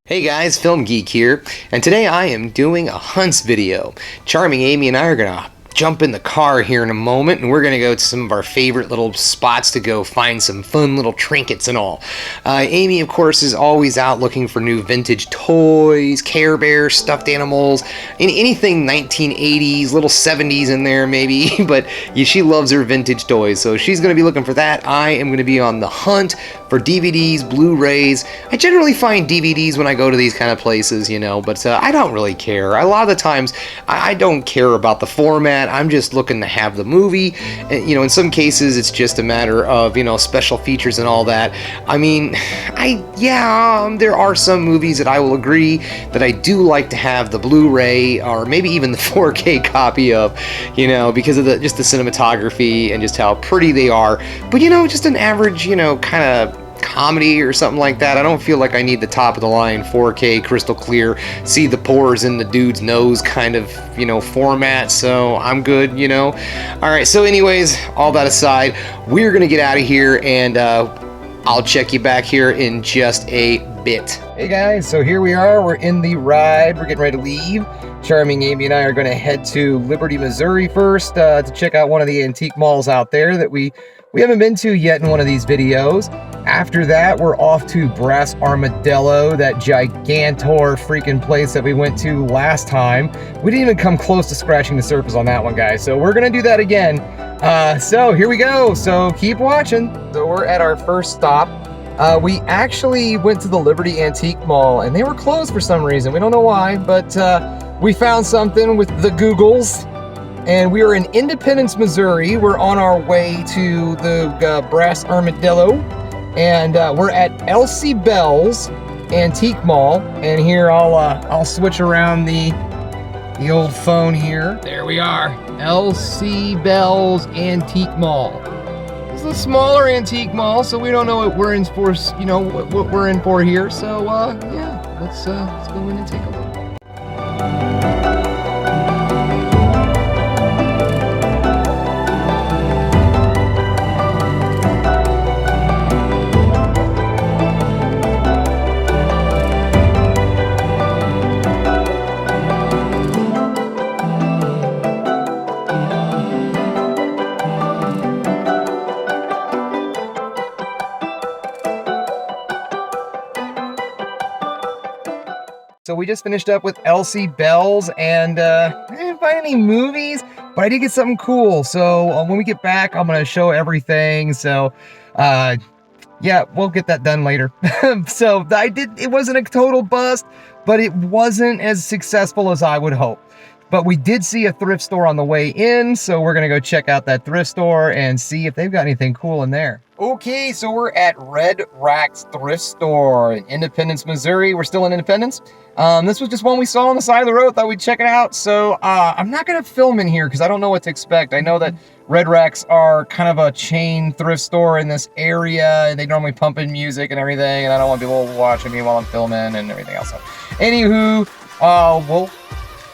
Hey guys, Film Geek here, and today I am doing a hunts video. Charming Amy and I are gonna jump in the car here in a moment, and we're gonna go to some of our favorite little spots to go find some fun little trinkets and all. Amy, of course, is always out looking for new vintage toys, Care Bears, stuffed animals, anything 1980s, little 70s in there maybe, but yeah, she loves her vintage toys, so she's gonna be looking for that. I am gonna be on the hunt for DVDs, Blu-rays. I generally find DVDs when I go to these kind of places, you know, but I don't really care. A lot of the times, I don't care about the format. I'm just looking to have the movie. And, you know, in some cases, it's just a matter of, you know, special features and all that. I mean, there are some movies that I will agree that I do like to have the Blu-ray or maybe even the 4K copy of, you know, because of just the cinematography and just how pretty they are. But, you know, just an average, you know, kind of comedy or something like that, I don't feel like I need the top of the line 4K crystal clear, see the pores in the dude's nose kind of, you know, format, so I'm good, you know. Alright, so anyways, all that aside, we're gonna get out of here, and I'll check you back here in just a bit. Hey guys, so here we are, we're in the ride, we're getting ready to leave. Charming Amy and I are gonna head to Liberty, Missouri first to check out one of the antique malls out there that we haven't been to yet in one of these videos. After that, we're off to Brass Armadillo, that gigantor freaking place that we went to last time. We didn't even come close to scratching the surface on that one, guys. So we're gonna do that again. So here we go. So keep watching. So we're at our first stop. We actually went to the Liberty Antique Mall, and they were closed for some reason. We don't know why, but we found something with the Googles. And we are in Independence, Missouri. We're on our way to the Brass Armadillo. And we're at Elsie Bell's Antique Mall. And here I'll switch around the old phone here. There we are, Elsie Bell's Antique Mall. It's a smaller antique mall, so we don't know what we're in for. You know what we're in for here. So yeah, let's go in and take a look. So we just finished up with Elsie Bell's, and I didn't find any movies, but I did get something cool. So when we get back, I'm gonna show everything. So yeah, we'll get that done later. So it wasn't a total bust, but it wasn't as successful as I would hope. But we did see a thrift store on the way in, so we're gonna go check out that thrift store and see if they've got anything cool in there. Okay, so we're at Red Rack's Thrift Store in Independence, Missouri. We're still in Independence. This was just one we saw on the side of the road, thought we'd check it out. So I'm not gonna film in here because I don't know what to expect. I know that Red Racks are kind of a chain thrift store in this area, and they normally pump in music and everything, and I don't want people watching me while I'm filming and everything else. So, anywho, we'll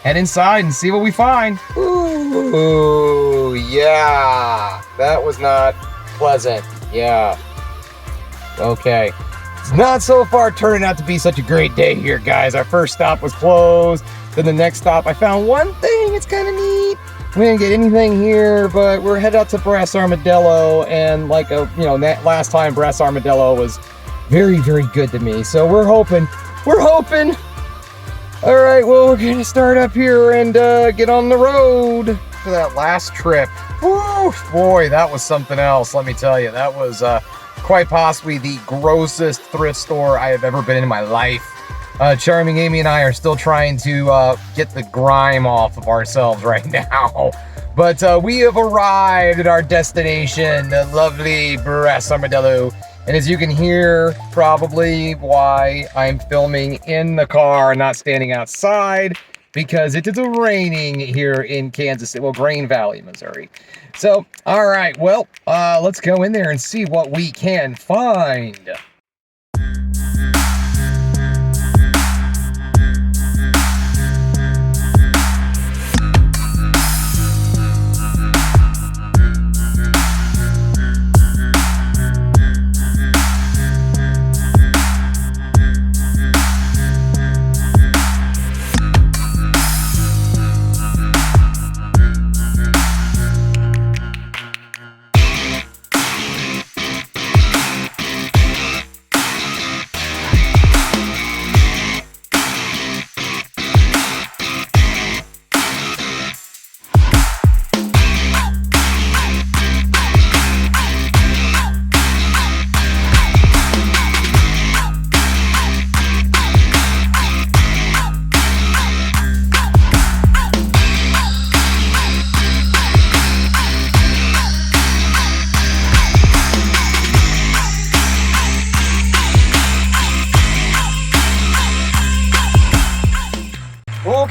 head inside and see what we find. Ooh, yeah, that was not pleasant. Yeah. Okay. It's not so far turning out to be such a great day here, guys. Our first stop was closed. Then the next stop, I found one thing. It's kind of neat. We didn't get anything here, but we're headed out to Brass Armadillo, and like that last time, Brass Armadillo was very, very good to me. So we're hoping. All right, well, we're gonna start up here and get on the road for that last trip. Woo, boy, that was something else. Let me tell you, that was quite possibly the grossest thrift store I have ever been in my life. Charming Amy and I are still trying to get the grime off of ourselves right now. But we have arrived at our destination, the lovely Brass Armadillo. And as you can hear, probably why I'm filming in the car, not standing outside, because it is raining here in Kansas City, well, Grain Valley, Missouri. So, all right, well, let's go in there and see what we can find.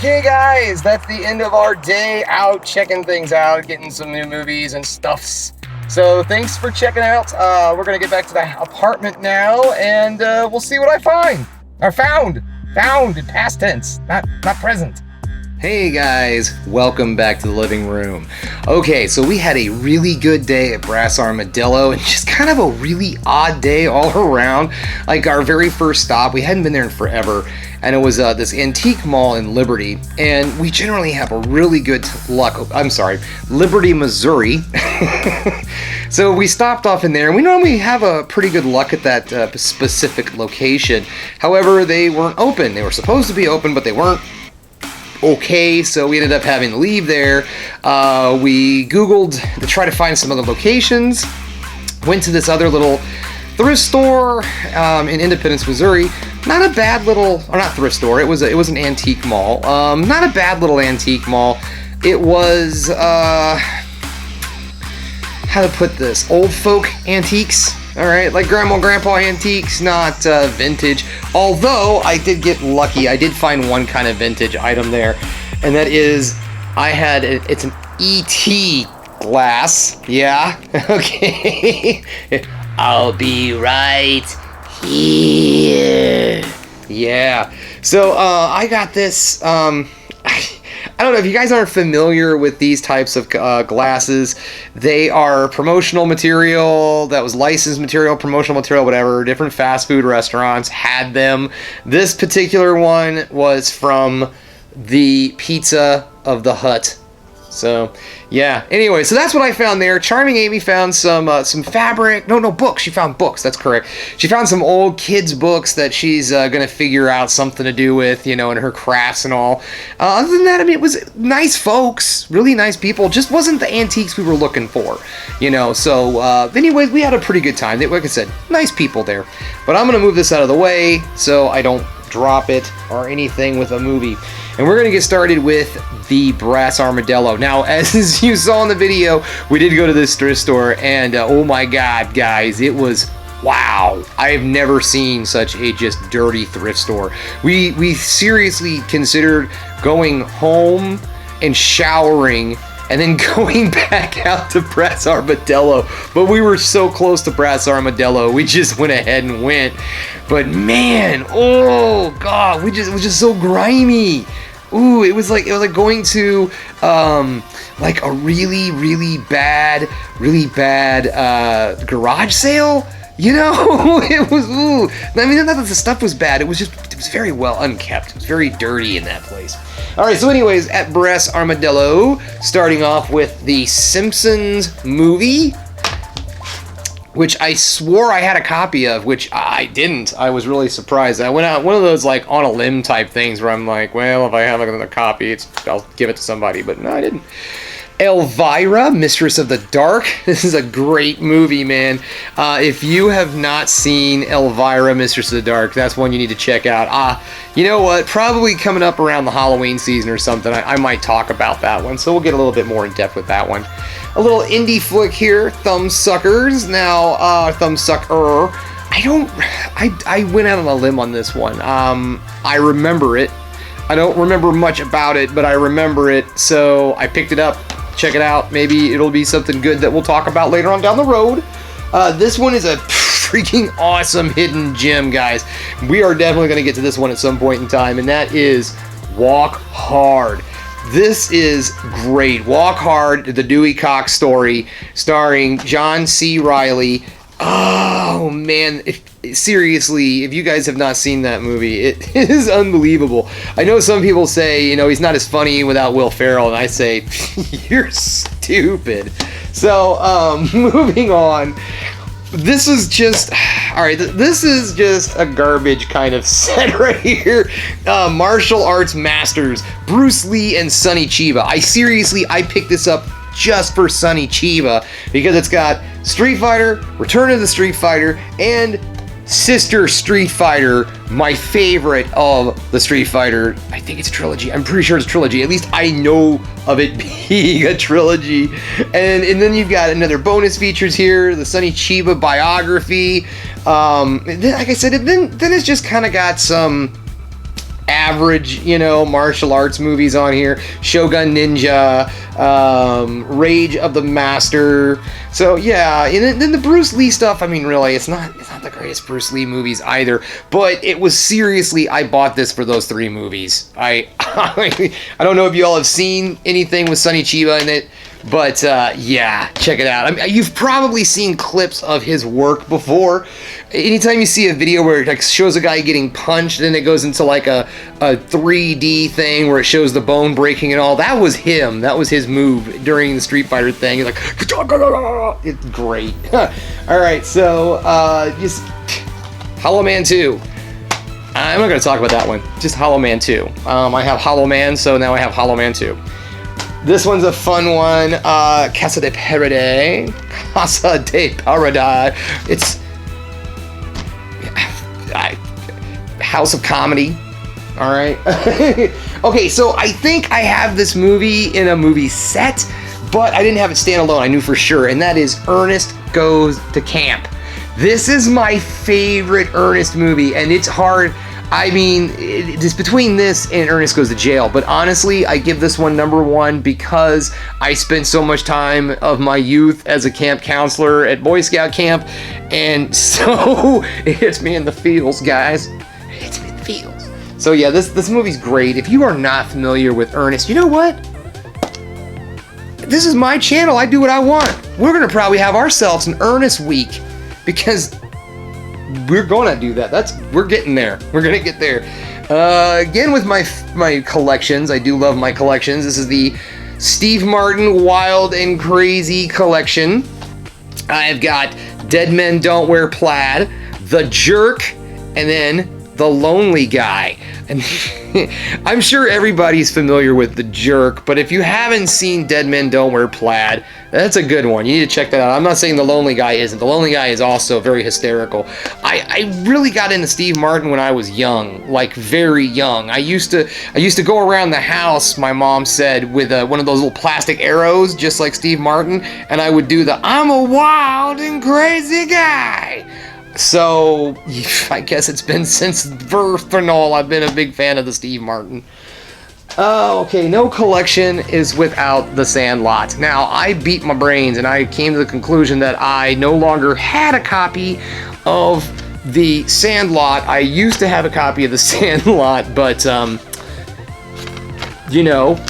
Okay guys, that's the end of our day out checking things out, getting some new movies and stuffs. So thanks for checking out. We're gonna get back to the apartment now, and we'll see what I find. Or found in past tense, not present. Hey guys, welcome back to the living room. Okay, so we had a really good day at Brass Armadillo and just kind of a really odd day all around. Like our very first stop, we hadn't been there in forever, and it was this antique mall in Liberty, and we generally have a really good Liberty, Missouri. So we stopped off in there, and we normally have a pretty good luck at that specific location. However, they weren't open. They were supposed to be open, but they weren't. Okay, so we ended up having to leave there. We Googled to try to find some other locations. Went to this other little thrift store in Independence, Missouri. Not a bad little, or not thrift store. It was an antique mall. Not a bad little antique mall. It was how to put this? Old folk antiques. All right, like grandma and grandpa antiques, not vintage. Although I did get lucky, I did find one kind of vintage item there, and that is it's an ET glass. Yeah, okay. I'll be right here. Yeah. So I got this. I don't know if you guys aren't familiar with these types of glasses. They are promotional material that was licensed material, promotional material, whatever. Different fast food restaurants had them. This particular one was from the Pizza of the Hut. So, yeah. Anyway, so that's what I found there. Charming Amy found some fabric. No, books. She found books. That's correct. She found some old kids' books that she's going to figure out something to do with, in her crafts and all. Other than that, I mean, it was nice folks. Really nice people. Just wasn't the antiques we were looking for, So, anyways, we had a pretty good time. Like I said, nice people there. But I'm going to move this out of the way so I don't drop it or anything with a movie. And we're going to get started with the Brass Armadillo. Now, as you saw in the video, we did go to this thrift store, and oh my god, guys, it was wow. I have never seen such a just dirty thrift store. We seriously considered going home and showering and then going back out to Brass Armadillo. But we were so close to Brass Armadillo, we just went ahead and went. But man, oh god, it was just so grimy. Ooh, it was like going to like a really bad garage sale. It was ooh. I mean, not that the stuff was bad. It was very well unkept. It was very dirty in that place. All right, so anyways, at Brass Armadillo, starting off with the Simpsons movie, which I swore I had a copy of, which I didn't. I was really surprised. I went out one of those like on a limb type things where I'm like, well, if I have another copy, I'll give it to somebody. But no, I didn't. Elvira, Mistress of the Dark. This is a great movie, man. If you have not seen Elvira, Mistress of the Dark, that's one you need to check out. You know what? Probably coming up around the Halloween season or something, I might talk about that one. So we'll get a little bit more in depth with that one. A little indie flick here, Thumbsuckers. Now, Thumbsucker. I went out on a limb on this one. I remember it. I don't remember much about it, but I remember it, so I picked it up. Check it out. Maybe it'll be something good that we'll talk about later on down the road. This one is a freaking awesome hidden gem, guys. We are definitely going to get to this one at some point in time, and that is Walk Hard. This is great. Walk Hard, the Dewey Cox story, starring John C. Reilly. Oh, man. Seriously, if you guys have not seen that movie, it is unbelievable. I know some people say, he's not as funny without Will Ferrell, and I say, you're stupid. So, moving on. This is just, alright, this is just a garbage kind of set right here. Martial arts masters, Bruce Lee and Sonny Chiba. I picked this up just for Sonny Chiba because it's got Street Fighter, Return of the Street Fighter, and Sister Street Fighter, my favorite of the Street Fighter. I think it's a trilogy. I'm pretty sure it's a trilogy. At least I know of it being a trilogy. And then you've got another bonus features here, the Sonny Chiba biography. Then, like I said, then it's just kind of got some average, you know, martial arts movies on here. Shogun Ninja, Rage of the Master. So yeah, and then the Bruce Lee stuff, I mean, really, it's not the greatest Bruce Lee movies either, but it was seriously, I bought this for those 3 movies. I don't know if you all have seen anything with Sonny Chiba in it, but yeah, check it out. I mean, you've probably seen clips of his work before. Anytime you see a video where it like shows a guy getting punched and it goes into like a 3D thing where it shows the bone breaking and all, that was him. That was his move during the Street Fighter thing. He's like, it's great. All right, so just Hollow Man 2. I'm not going to talk about that one. Just Hollow Man 2. I have Hollow Man, so now I have Hollow Man 2. This one's a fun one. Casa de Paradise. Casa de Paradise. It's House of Comedy. All right. Okay, so I think I have this movie in a movie set, but I didn't have it standalone. I knew for sure, and that is Ernest Goes to Camp. This is my favorite Ernest movie, and it's hard. I mean, it's between this and Ernest Goes to Jail, but honestly, I give this one number 1 because I spent so much time of my youth as a camp counselor at Boy Scout camp, and so it hits me in the feels, guys. It hits me in the feels. So yeah, this movie's great. If you are not familiar with Ernest, you know what? This is my channel. I do what I want. We're gonna probably have ourselves an Ernest week because we're gonna do that. We're getting there. We're gonna get there. Again, with my collections, I do love my collections. This is the Steve Martin Wild and Crazy collection. I've got Dead Men Don't Wear Plaid, The Jerk, and then The Lonely Guy. And I'm sure everybody's familiar with The Jerk, but if you haven't seen Dead Men Don't Wear Plaid, that's a good one. You need to check that out. I'm not saying The Lonely Guy isn't. The Lonely Guy is also very hysterical. I really got into Steve Martin when I was young, like very young. I used to go around the house, my mom said, with one of those little plastic arrows, just like Steve Martin, and I would do the "I'm a wild and crazy guy." So, I guess it's been since birth and all, I've been a big fan of the Steve Martin. Okay, no collection is without The Sandlot. Now, I beat my brains and I came to the conclusion that I no longer had a copy of The Sandlot. I used to have a copy of The Sandlot, but, you know,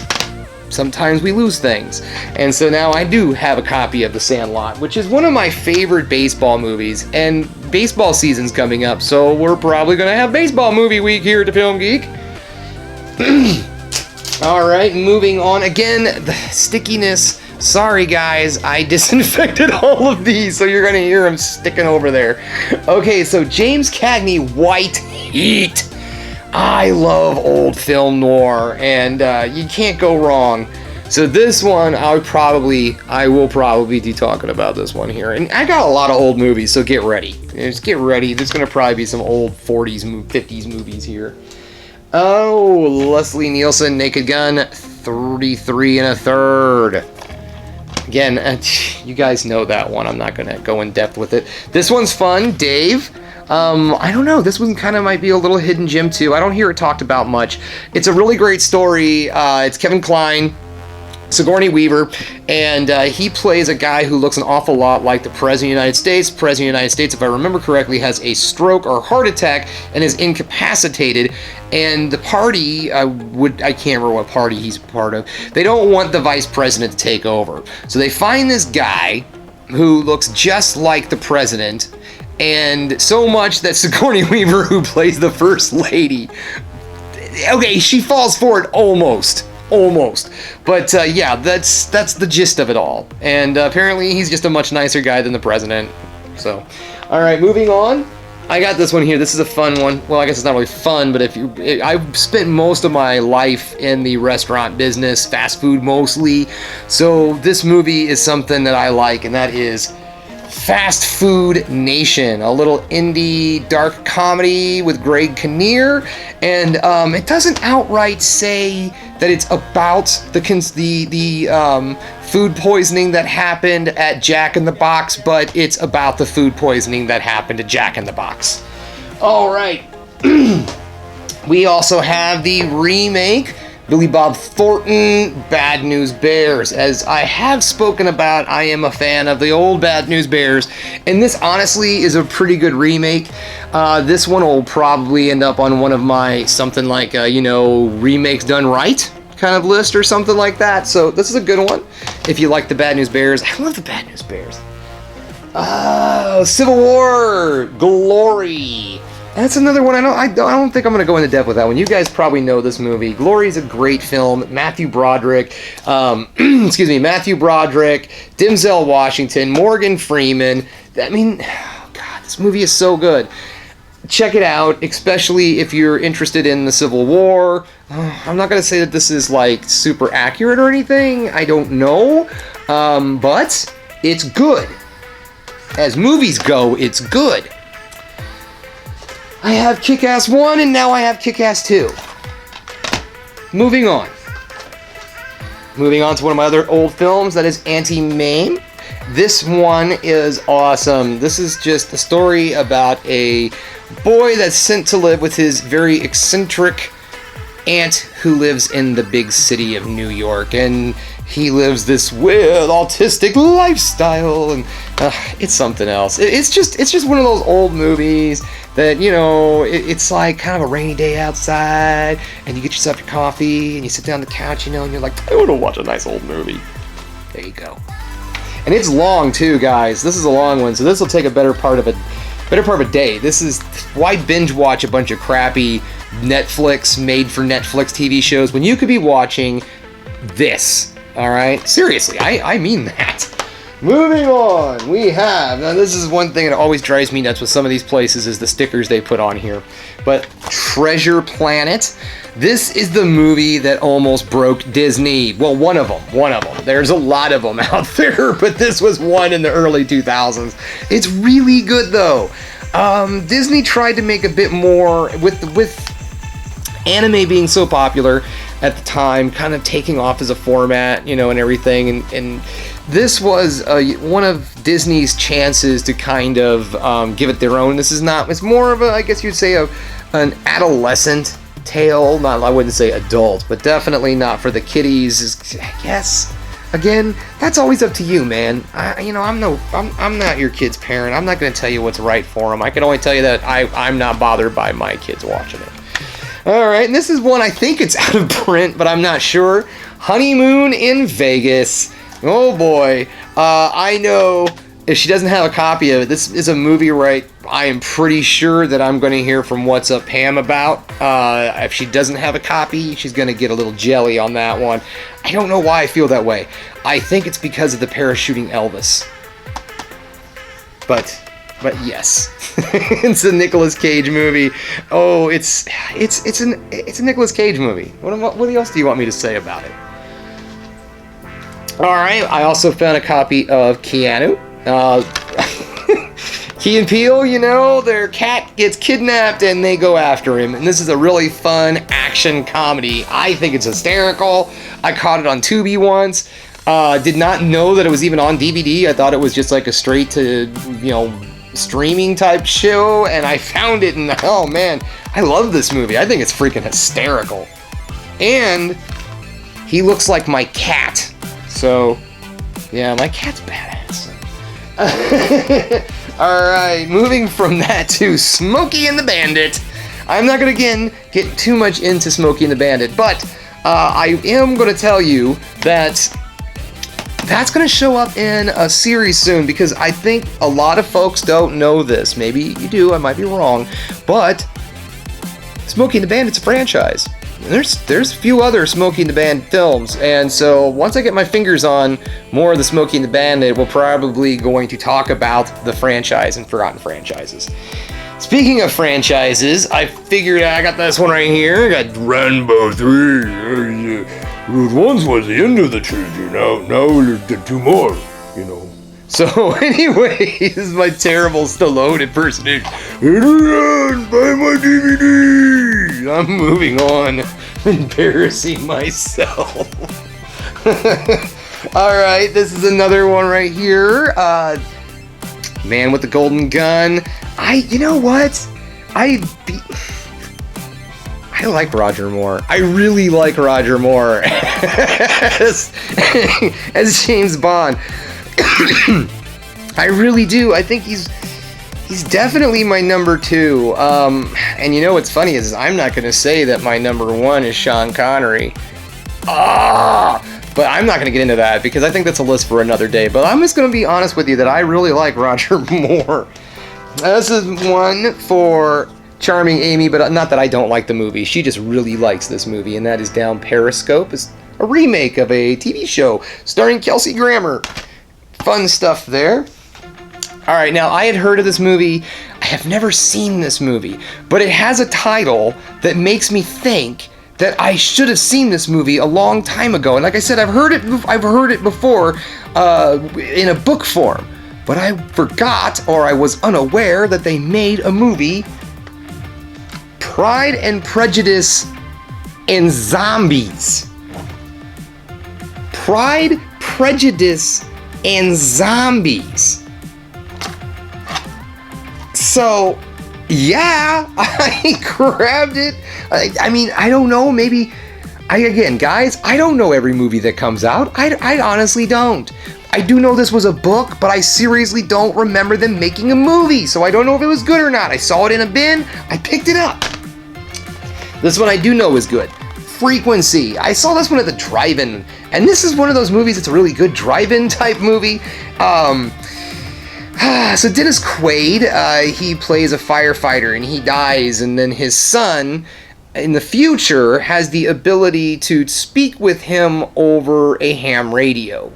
sometimes we lose things. And so now I do have a copy of The Sandlot, which is one of my favorite baseball movies. And baseball season's coming up, so we're probably going to have baseball movie week here at the Film Geek. All right, moving on. Again, the stickiness. Sorry, guys, I disinfected all of these, so you're going to hear them sticking over there. Okay, so James Cagney, White Heat. I love old film noir, and you can't go wrong. So this one, I will probably be talking about this one here. And I got a lot of old movies, so get ready. Just get ready. There's going to probably be some old 40s, 50s movies here. Oh, Leslie Nielsen, Naked Gun, 33 1/3. Again, you guys know that one. I'm not going to go in depth with it. This one's fun. Dave. I don't know. This one kind of might be a little hidden gem too. I don't hear it talked about much. It's a really great story. It's Kevin Kline, Sigourney Weaver, and he plays a guy who looks an awful lot like the President of the United States. President of the United States, if I remember correctly, has a stroke or heart attack and is incapacitated. And the party, I can't remember what party he's part of, they don't want the vice president to take over. So they find this guy who looks just like the president, and so much that Sigourney Weaver, who plays the first lady, okay, she falls for it almost. But yeah, that's the gist of it all. And apparently he's just a much nicer guy than the president. So, all right, moving on. I got this one here. This is a fun one. Well, I guess it's not really fun, but I've spent most of my life in the restaurant business, fast food mostly. So this movie is something that I like, and that is Fast Food Nation, a little indie dark comedy with Greg Kinnear, and it doesn't outright say that it's about the food poisoning that happened at Jack in the Box, but it's about the food poisoning that happened at Jack in the Box. All right. We also have the remake, Billy Bob Thornton, Bad News Bears. As I have spoken about, I am a fan of the old Bad News Bears, and this honestly is a pretty good remake. This one will probably end up on one of my something like, remakes done right kind of list or something like that. So this is a good one if you like the Bad News Bears. I love the Bad News Bears. Civil War, Glory. That's another one. I don't think I'm going to go into depth with that one. You guys probably know this movie. Glory is a great film. Matthew Broderick, Matthew Broderick, Denzel Washington, Morgan Freeman. I mean, God, this movie is so good. Check it out, especially if you're interested in the Civil War. I'm not going to say that this is like super accurate or anything. I don't know, but it's good. As movies go, it's good. I have Kick-Ass 1, and now I have Kick-Ass 2. Moving on. Moving on to one of my other old films, that is Anti-Mame. This one is awesome. This is just a story about a boy that's sent to live with his very eccentric aunt who lives in the big city of New York, and he lives this weird autistic lifestyle, and it's something else. It's just one of those old movies that, it's like kind of a rainy day outside, and you get yourself your coffee, and you sit down on the couch, and you're like, I want to watch a nice old movie. There you go. And it's long too, guys. This is a long one, so this will take a better part of a day. This is why binge watch a bunch of crappy Netflix, made for Netflix TV shows when you could be watching this. All right, seriously, I mean that. Moving on, we have, now this is one thing that always drives me nuts with some of these places is the stickers they put on here. But Treasure Planet, this is the movie that almost broke Disney. Well, one of them. There's a lot of them out there, but this was one in the early 2000s. It's really good though. Disney tried to make a bit more with anime being so popular at the time, kind of taking off as a format, and everything. And this was one of Disney's chances to kind of give it their own. It's more of a, I guess you'd say, an adolescent tale. Not, I wouldn't say adult, but definitely not for the kiddies. I guess. Again, that's always up to you, man. I'm not your kid's parent. I'm not going to tell you what's right for them. I can only tell you that I'm not bothered by my kids watching it. All right, and this is one I think it's out of print, but I'm not sure. Honeymoon in Vegas. Oh boy, I know if she doesn't have a copy of it, this is a movie right I am pretty sure that I'm going to hear from What's Up Pam about. If she doesn't have a copy, she's going to get a little jelly on that one. I don't know why I feel that way. I think it's because of the parachuting Elvis. But yes, it's a Nicolas Cage movie. Oh, it's a Nicolas Cage movie. What else do you want me to say about it? All right, I also found a copy of Keanu. Key and Peele, their cat gets kidnapped and they go after him. And this is a really fun action comedy. I think it's hysterical. I caught it on Tubi once. Did not know that it was even on DVD. I thought it was just like a straight to, streaming type show, and I found it, and oh man, I love this movie. I think it's freaking hysterical. And he looks like my cat. So, yeah, my cat's badass. Alright, moving from that to Smokey and the Bandit. I'm not going to, again, get too much into Smokey and the Bandit, but I am going to tell you that that's going to show up in a series soon, because I think a lot of folks don't know this. Maybe you do, I might be wrong, but Smokey and the Bandit's a franchise. There's a few other Smokey and the Bandit films, and so once I get my fingers on more of the Smokey and the Bandit, we're probably going to talk about the franchise and forgotten franchises. Speaking of franchises, I figured I got this one right here. I got Rambo 3. Once was the end of the trilogy. Now there's 2 more, So anyway, this is my terrible Stallone impersonation. Adrian, buy my DVD. I'm moving on. Embarrassing myself. Alright, this is another one right here. Man with the Golden Gun. You know what? I I like Roger Moore. I really like Roger Moore as James Bond. I really do. I think he's definitely my number 2. And you know what's funny is I'm not going to say that my number 1 is Sean Connery. But I'm not going to get into that because I think that's a list for another day. But I'm just going to be honest with you that I really like Roger Moore. This is one for Charming Amy, but not that I don't like the movie. She just really likes this movie, and that is Down Periscope. It's a remake of a TV show starring Kelsey Grammer. Fun stuff there. All right, now I had heard of this movie. I have never seen this movie, but it has a title that makes me think that I should have seen this movie a long time ago. And like I said, I've heard it before in a book form, but I forgot or I was unaware that they made a movie, Pride and Prejudice and Zombies. Pride, Prejudice, and Zombies. So, yeah, I grabbed it. I mean, I don't know, maybe, guys, I don't know every movie that comes out. I honestly don't. I do know this was a book, but I seriously don't remember them making a movie, so I don't know if it was good or not. I saw it in a bin, I picked it up. This one I do know is good. Frequency. I saw this one at the drive-in, and this is one of those movies that's a really good drive-in type movie. So Dennis Quaid, he plays a firefighter and he dies, and then his son in the future has the ability to speak with him over a ham radio.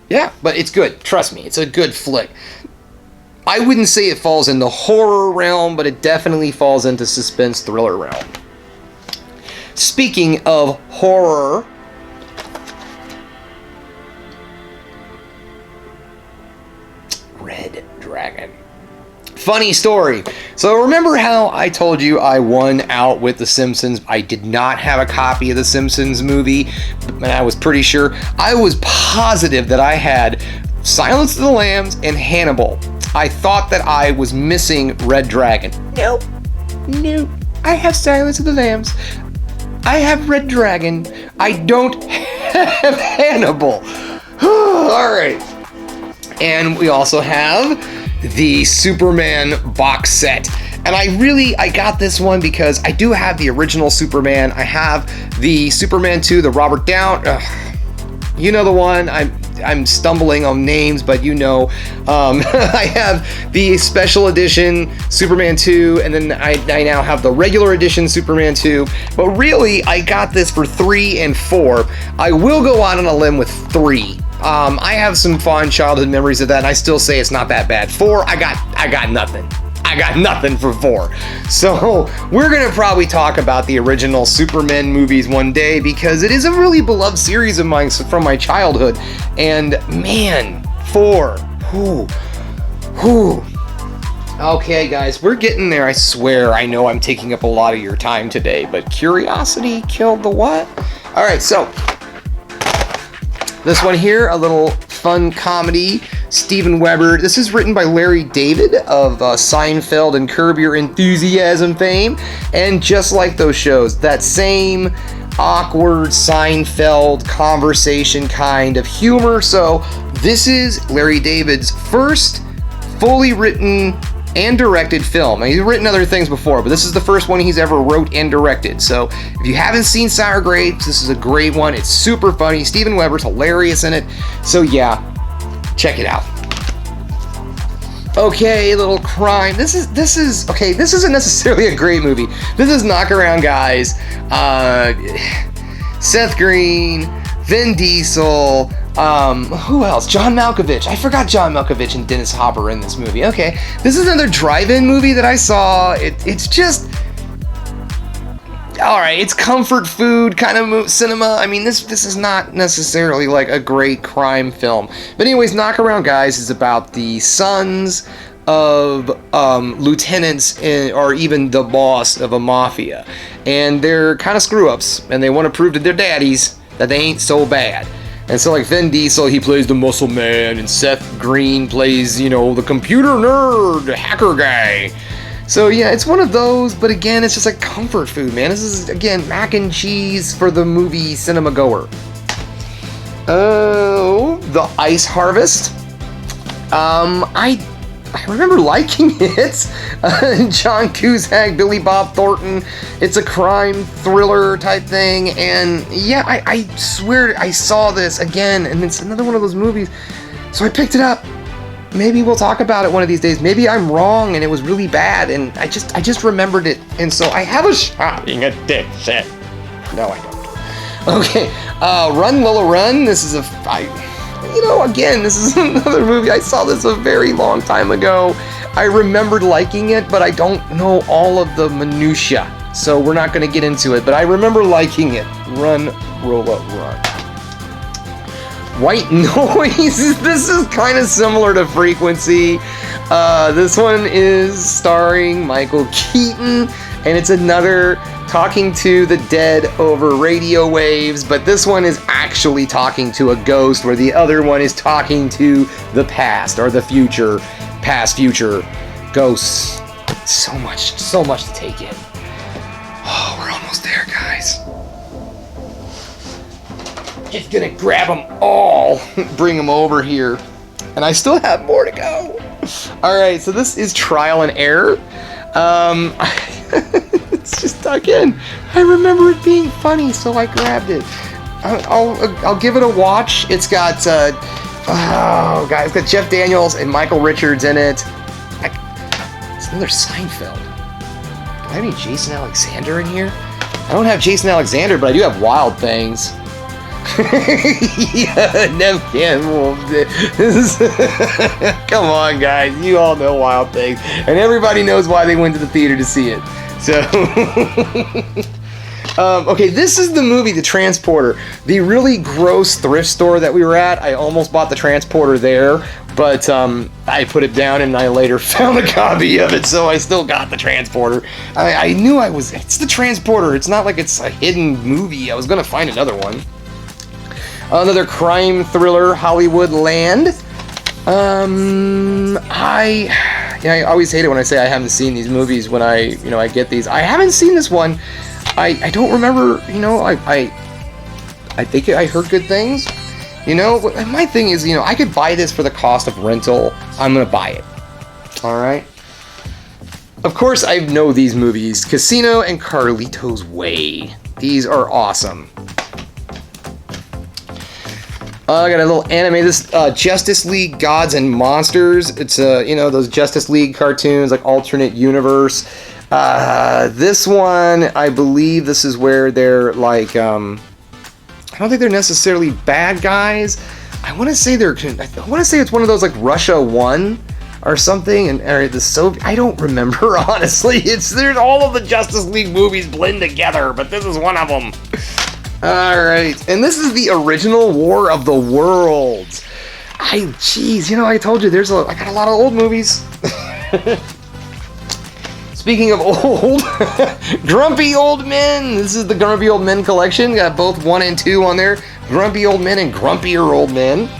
Yeah, but it's good. Trust me, it's a good flick. I wouldn't say it falls in the horror realm, but it definitely falls into suspense thriller realm. Speaking of horror, Red Dragon. Funny story. So remember how I told you I won out with The Simpsons? I did not have a copy of The Simpsons movie, and I was pretty sure. I was positive that I had Silence of the Lambs and Hannibal. I thought that I was missing Red Dragon. Nope. I have Silence of the Lambs. I have Red Dragon. I don't have Hannibal. All right. And we also have the Superman box set. And I got this one because I do have the original Superman. I have the Superman 2, the Robert Downey. You know the one. I'm stumbling on names, but you know. I have the special edition Superman 2, and then I now have the regular edition Superman 2. But really, I got this for 3 and 4. I will go out on a limb with 3. I have some fond childhood memories of that, and I still say it's not that bad. 4, I got nothing. I got nothing for 4. So we're gonna probably talk about the original Superman movies one day because it is a really beloved series of mine from my childhood. And man, 4. Okay, guys, we're getting there. I swear. I know I'm taking up a lot of your time today, but curiosity killed the what? All right, so this one here, a little fun comedy, Steven Weber. This is written by Larry David of Seinfeld and Curb Your Enthusiasm fame. And just like those shows, that same awkward Seinfeld conversation kind of humor. So this is Larry David's first fully written and directed film. Now, he's written other things before, but this is the first one he's ever wrote and directed. So if you haven't seen Sour Grapes, this is a great one. It's super funny. Steven Weber's hilarious in it. So yeah, check it out. Okay, little crime. This is okay. This isn't necessarily a great movie. This is Knock Around Guys. Seth Green, Vin Diesel. Who else? John Malkovich. I forgot John Malkovich and Dennis Hopper in this movie. Okay, this is another drive-in movie that I saw. It's just all right. It's comfort food kind of cinema. I mean, this is not necessarily like a great crime film. But anyways, Knock Around Guys is about the sons of lieutenants or even the boss of a mafia, and they're kind of screw-ups, and they want to prove to their daddies that they ain't so bad. And so, like, Vin Diesel, he plays the muscle man, and Seth Green plays, the computer nerd, hacker guy. So yeah, it's one of those, but again, it's just like comfort food, man. This is, again, mac and cheese for the movie cinema goer. Oh, The Ice Harvest. I remember liking it. John Cusack, Billy Bob Thornton. It's a crime thriller type thing, and yeah, I swear I saw this again, and it's another one of those movies. So I picked it up. Maybe we'll talk about it one of these days. Maybe I'm wrong and it was really bad, and I just remembered it, and so I have a shopping addiction. No, I don't. Okay, Run Lola Run. This is again, this is another movie. I saw this a very long time ago. I remembered liking it, but I don't know all of the minutia, so we're not going to get into it, but I remember liking it. Run, Lola, Run. White Noise. This is kind of similar to Frequency. This one is starring Michael Keaton, and it's another talking to the dead over radio waves, but this one is actually talking to a ghost, where the other one is talking to the past or the future, past, future, ghosts. So much to take in. Oh, we're almost there, guys. Just gonna grab them all, bring them over here, and I still have more to go. All right, so this is Trial and Error. It's just, again, I remember it being funny, so I grabbed it. I'll give it a watch. It's got it's got Jeff Daniels and Michael Richards in it. It's another Seinfeld. Do I have any Jason Alexander in here? I don't have Jason Alexander, but I do have Wild Things. Yeah, Nev Campbell. Come on, guys. You all know Wild Things. And everybody knows why they went to the theater to see it. So, okay, this is the movie, The Transporter. The really gross thrift store that we were at. I almost bought the Transporter there, but I put it down and I later found a copy of it, so I still got the Transporter. I knew it's the Transporter. It's not like it's a hidden movie. I was going to find another one. Another crime thriller, Hollywood Land. I always hate it when I say I haven't seen these movies when I get these. I haven't seen this one. I don't remember, I think I heard good things. My thing is, I could buy this for the cost of rental. I'm going to buy it. All right. Of course, I know these movies. Casino and Carlito's Way. These are awesome. I got a little anime. This Justice League Gods and Monsters. It's those Justice League cartoons, like alternate universe. This one, I believe this is where they're like, I don't think they're necessarily bad guys. I want to say it's one of those like Russia 1 or something, and the Soviet. I don't remember, honestly. There's all of the Justice League movies blend together, but this is one of them. Alright, and this is the original War of the Worlds. I told you, I got a lot of old movies. Speaking of old, Grumpy Old Men. This is the Grumpy Old Men collection. Got both 1 and 2 on there. Grumpy Old Men and Grumpier Old Men.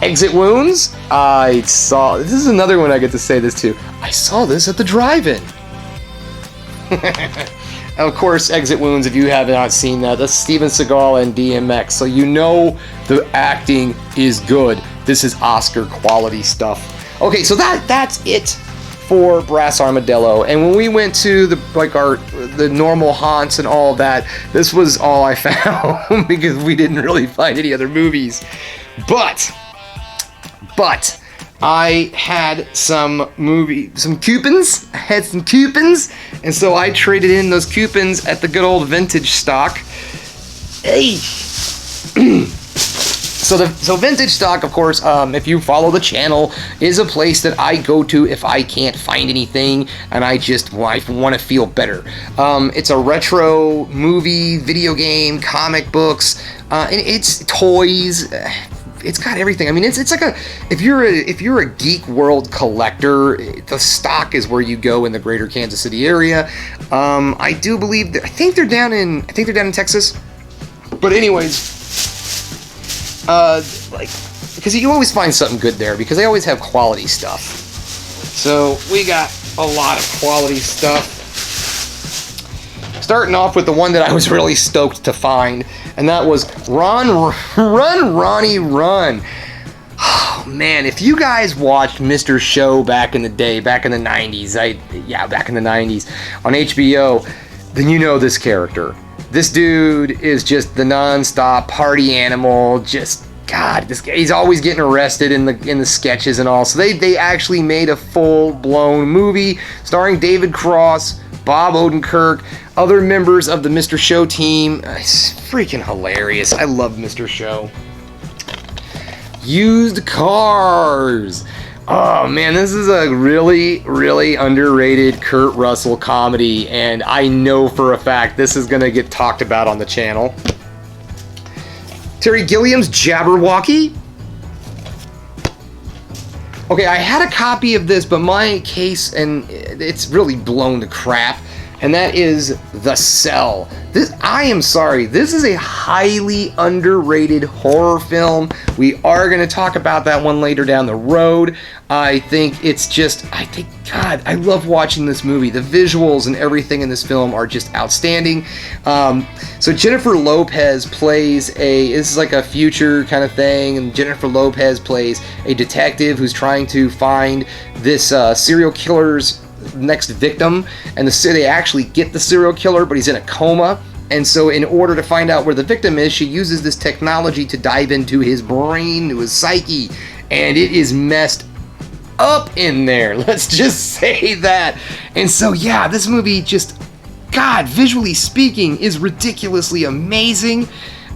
Exit Wounds. This is another one I get to say this to. I saw this at the drive-in. Of course, Exit Wounds, if you have not seen that, that's Steven Seagal and DMX, so the acting is good. This is Oscar quality stuff. Okay, so that's it for Brass Armadillo, and when we went to the normal haunts and all that, this was all I found because we didn't really find any other movies. But I had some coupons. And so I traded in those coupons at the good old Vintage Stock. Hey! So Vintage Stock, of course, if you follow the channel, is a place that I go to if I can't find anything and I want to feel better. It's a retro movie, video game, comic books, and it's toys. It's got everything. I mean, it's like if you're a Geek World collector, the Stock is where you go in the greater Kansas City area. I do believe I think they're down in Texas. But anyways, because you always find something good there because they always have quality stuff. So we got a lot of quality stuff. Starting off with the one that I was really stoked to find, and that was Run, Ronnie, Run. Oh man, if you guys watched Mr. Show back in the day, back in the 90s, back in the 90s on HBO, then you know this character. This dude is just the non-stop party animal. Just God, this guy, he's always getting arrested in the sketches and all. So they actually made a full-blown movie starring David Cross, Bob Odenkirk, other members of the Mr. Show team. It's freaking hilarious. I love Mr. Show. Used Cars. Oh man, this is a really, really underrated Kurt Russell comedy, and I know for a fact this is gonna get talked about on the channel. Terry Gilliam's Jabberwocky. Okay, I had a copy of this, but my case, and it's really blown to crap, and that is The Cell. I am sorry, this is a highly underrated horror film. We are going to talk about that one later down the road. I think, God, I love watching this movie. The visuals and everything in this film are just outstanding. So Jennifer Lopez plays this is like a future kind of thing, and Jennifer Lopez plays a detective who's trying to find this serial killer's next victim, and they actually get the serial killer, but he's in a coma. And so in order to find out where the victim is, she uses this technology to dive into his brain, to his psyche, and it is messed up in there. Let's just say that. And so yeah, this movie just, God, visually speaking, is ridiculously amazing.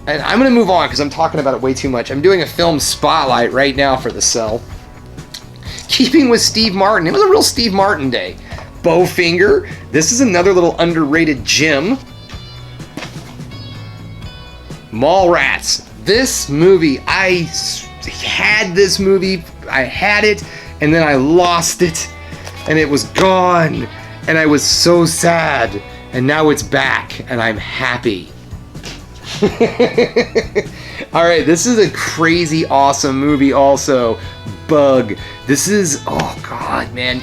And I'm gonna move on because I'm talking about it way too much. I'm doing a film spotlight right now for The Cell. Keeping with Steve Martin, it was a real Steve Martin day. Bowfinger, this is another little underrated gem. Mallrats, this movie, I had it, and then I lost it, and it was gone, and I was so sad, and now it's back, and I'm happy. Alright, this is a crazy awesome movie also. Bug. This is, oh god, man,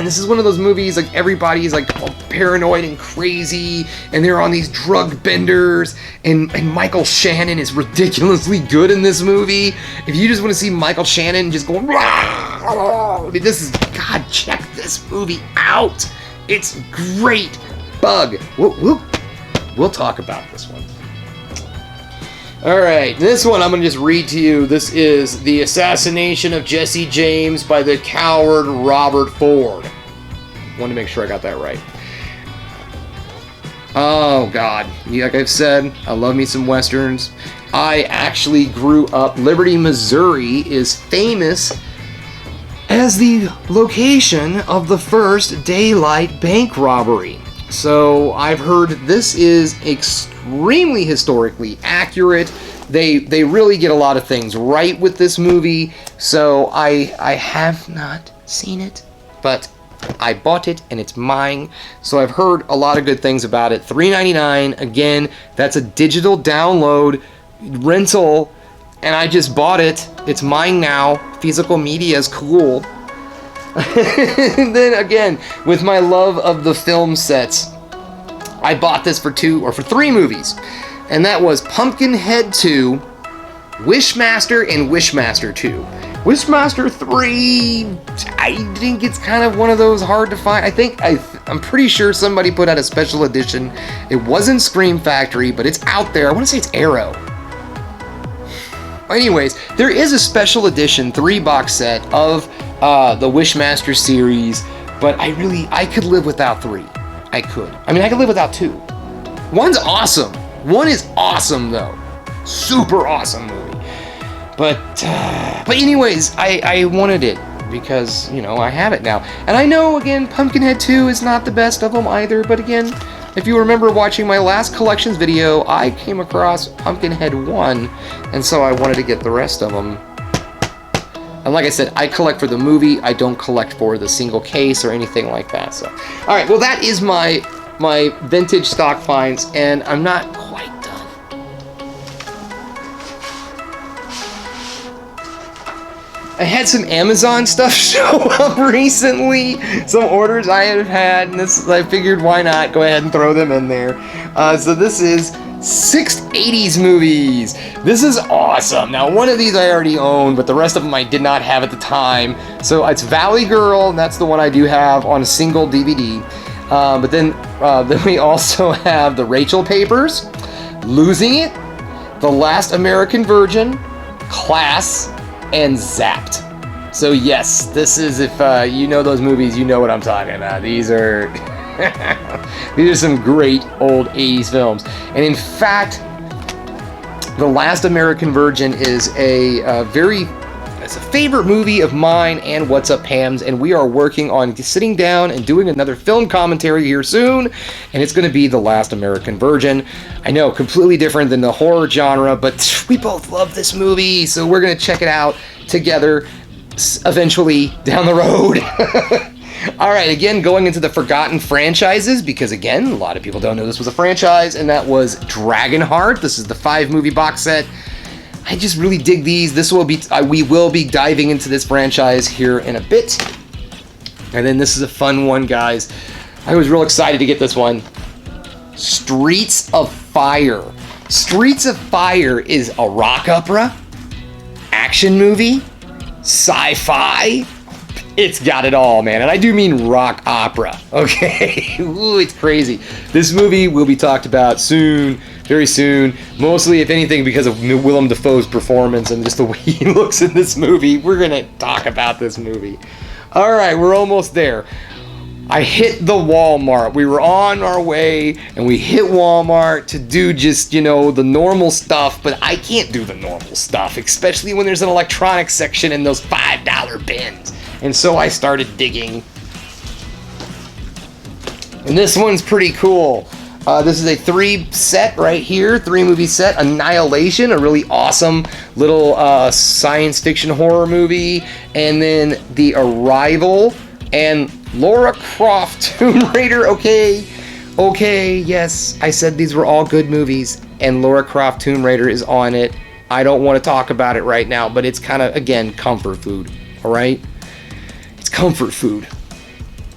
this is one of those movies, like, everybody's like all paranoid and crazy, and they're on these drug benders, and Michael Shannon is ridiculously good in this movie. If you just want to see Michael Shannon just going, I mean, this is, God, check this movie out. It's great. Bug. We'll talk about this one. Alright, this one I'm going to just read to you. This is The Assassination of Jesse James by the coward Robert Ford. Want to make sure I got that right. Oh, God. Like I've said, I love me some Westerns. I actually grew up... Liberty, Missouri is famous as the location of the first daylight bank robbery. So I've heard this is extremely historically accurate. They really get a lot of things right with this movie. So I have not seen it, but I bought it and it's mine. So I've heard a lot of good things about it. $3.99. Again, that's a digital download rental, and I just bought it. It's mine now. Physical media is cool. And then again, with my love of the film sets, I bought this for 3 movies, and that was Pumpkinhead 2, Wishmaster, and Wishmaster 2. Wishmaster 3, I think it's kind of one of those hard to find. I'm pretty sure somebody put out a special edition. It wasn't Scream Factory, but it's out there. I want to say it's Arrow. Anyways, there is a special edition 3-box set of the Wishmaster series, but I could live without 3. I could. I mean, I could live without 2. One's awesome. One is awesome, though. Super awesome movie. But anyways, I wanted it because, you know, I have it now. And I know, again, Pumpkinhead 2 is not the best of them either, but again, if you remember watching my last collections video, I came across Pumpkinhead 1, and so I wanted to get the rest of them. And like I said, I collect for the movie. I don't collect for the single case or anything like that. So, all right, well, that is my vintage stock finds, and I'm not quite done. I had some Amazon stuff show up recently. Some orders I have had, and I figured why not go ahead and throw them in there. So this is 6 80s movies. This is awesome. Now, one of these I already owned, but the rest of them I did not have at the time. So it's Valley Girl, and that's the one I do have on a single DVD. But then we also have The Rachel Papers, Losing It, The Last American Virgin, Class, and Zapped. So yes, this is, if you know those movies, you know what I'm talking about. These are these are some great old 80s films. And in fact, The Last American Virgin is it's a favorite movie of mine and What's Up Pam's, and we are working on sitting down and doing another film commentary here soon, and it's going to be The Last American Virgin. I know, completely different than the horror genre, but we both love this movie, so we're going to check it out together eventually down the road. All right, again, going into the forgotten franchises, because again, a lot of people don't know this was a franchise, and that was Dragonheart. This is the 5-movie box set. I just really dig these. We will be diving into this franchise here in a bit. And then this is a fun one, guys. I was real excited to get this one. Streets of Fire. Streets of Fire is a rock opera, action movie, sci-fi. It's got it all, man. And I do mean rock opera, okay? Ooh, it's crazy. This movie will be talked about soon, very soon. Mostly, if anything, because of Willem Dafoe's performance and just the way he looks in this movie. We're going to talk about this movie. All right, we're almost there. I hit the Walmart. We were on our way, and we hit Walmart to do just, the normal stuff, but I can't do the normal stuff, especially when there's an electronics section in those $5 bins. And so I started digging. And this one's pretty cool. This is a 3 movie set. Annihilation, a really awesome little science fiction horror movie. And then The Arrival and Lara Croft Tomb Raider. Okay, yes, I said these were all good movies, and Lara Croft Tomb Raider is on it. I don't want to talk about it right now, but it's kind of, again, comfort food, all right? It's comfort food.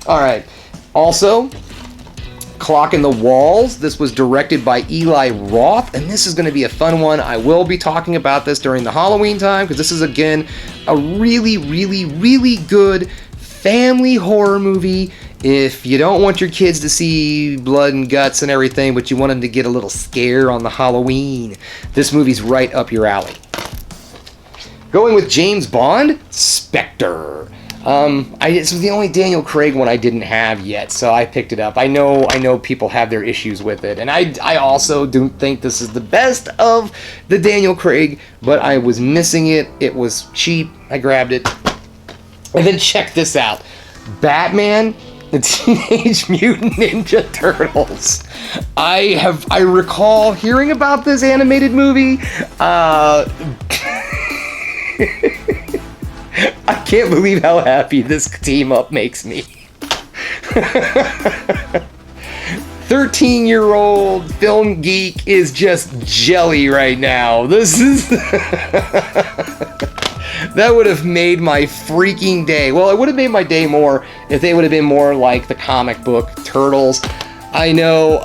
All right, also, Clock in the Walls. This was directed by Eli Roth, and this is going to be a fun one. I will be talking about this during the Halloween time, because this is, again, a really, really, really good family horror movie. If you don't want your kids to see blood and guts and everything, but you want them to get a little scare on the Halloween, this movie's right up your alley. Going with James Bond, Spectre. It's the only Daniel Craig one I didn't have yet, so I picked it up. I know people have their issues with it, and I also don't think this is the best of the Daniel Craig, but I was missing it. It was cheap. I grabbed it. And then check this out. Batman, the Teenage Mutant Ninja Turtles. I recall hearing about this animated movie. I can't believe how happy this team up makes me. 13-year-old film geek is just jelly right now. This is... That would have made my freaking day. Well, it would have made my day more if they would have been more like the comic book Turtles. I know,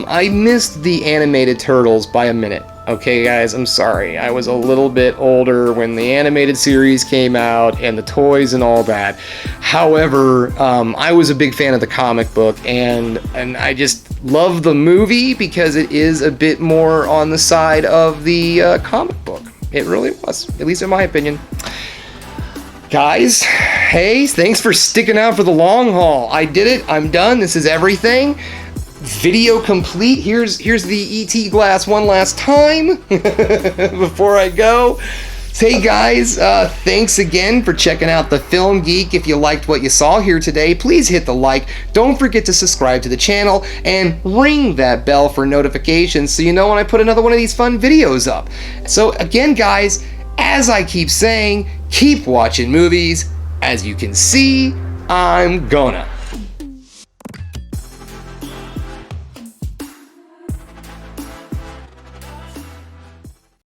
I missed the animated Turtles by a minute. Okay, guys, I'm sorry. I was a little bit older when the animated series came out and the toys and all that. However, I was a big fan of the comic book, and I just love the movie because it is a bit more on the side of the comic book. It really was, at least in my opinion. Guys, hey, thanks for sticking out for the long haul. I did it. I'm done. This is everything. Video complete. Here's the ET glass one last time before I go. Hey guys, thanks again for checking out The Film Geek. If you liked what you saw here today, please hit the like. Don't forget to subscribe to the channel and ring that bell for notifications so you know when I put another one of these fun videos up. So again, guys, as I keep saying, keep watching movies. As you can see, I'm gonna.